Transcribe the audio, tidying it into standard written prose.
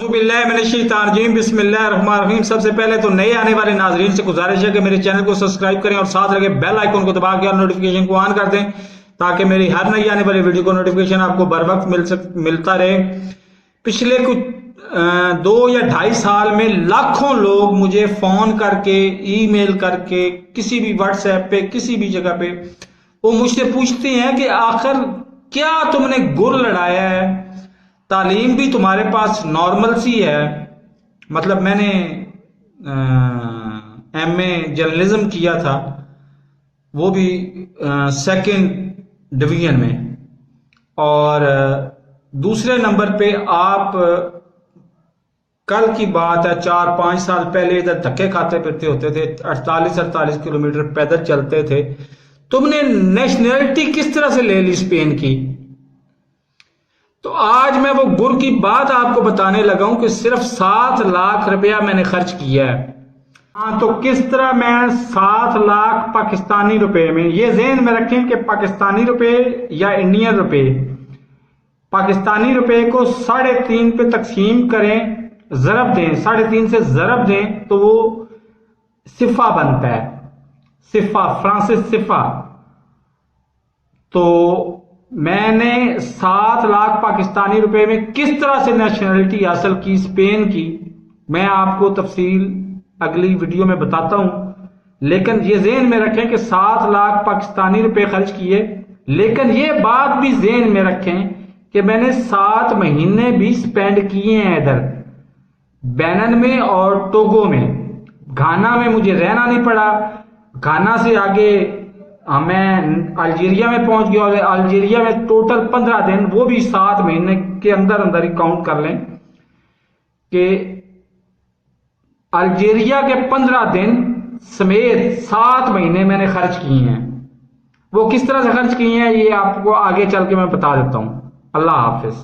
بسم اللہ الرحمن الرحیم۔ سب سے پہلے تو نئے آنے والے ناظرین سے گزارش ہے کہ میرے چینل کو سبسکرائب کریں اور ساتھ لگے بیل آئیکن کو دبا کے اور نوٹیفیکیشن کو آن کر دیں تاکہ میری ہر نئی آنے والی ویڈیو کو نوٹیفیکیشن آپ کو بر وقت ملتا رہے۔ پچھلے کچھ 2 یا 2.5 سال میں لاکھوں لوگ مجھے فون کر کے، ای میل کر کے، کسی بھی واٹس ایپ پہ، کسی بھی جگہ پہ وہ مجھ سے پوچھتے ہیں کہ آخر کیا تم نے گر لڑایا ہے؟ تعلیم بھی تمہارے پاس نارمل سی ہے، مطلب میں نے ایم اے جرنلزم کیا تھا، وہ بھی 2nd ڈویژن میں، اور دوسرے نمبر پہ آپ کل کی بات ہے 4-5 سال پہلے ادھر دھکے کھاتے پھرتے ہوتے تھے، 48 کلومیٹر پیدل چلتے تھے۔ تم نے نیشنلٹی کس طرح سے لے لی اسپین کی؟ تو آج میں وہ گر کی بات آپ کو بتانے لگا ہوں کہ صرف 7 لاکھ روپیہ میں نے خرچ کیا ہے۔ ہاں، تو کس طرح میں 7 لاکھ پاکستانی روپے میں، یہ ذہن میں رکھیں کہ پاکستانی روپے یا انڈین روپے، پاکستانی روپے کو 3.5 پہ تقسیم کریں، ضرب دیں، 3.5 سے ضرب دیں تو وہ صفا بنتا ہے، صفا، فرانسس صفا۔ تو میں نے 7 لاکھ پاکستانی روپے میں کس طرح سے نیشنلٹی حاصل کی اسپین کی، میں آپ کو تفصیل اگلی ویڈیو میں بتاتا ہوں، لیکن یہ ذہن میں رکھیں کہ 7 لاکھ پاکستانی روپے خرچ کیے، لیکن یہ بات بھی ذہن میں رکھیں کہ میں نے 7 مہینے بھی سپینڈ کیے ہیں ادھر بینن میں اور ٹوگو میں۔ گھانا میں مجھے رہنا نہیں پڑا، گھانا سے آگے میں الجیریا میں پہنچ گیا، اور الجیریا میں ٹوٹل 15 دن، وہ بھی 7 مہینے کے اندر ہی کاؤنٹ کر لیں کہ الجیریا کے 15 دن سمیت 7 مہینے میں نے خرچ کیے ہیں۔ وہ کس طرح سے خرچ کیے ہیں یہ آپ کو آگے چل کے میں بتا دیتا ہوں۔ اللہ حافظ۔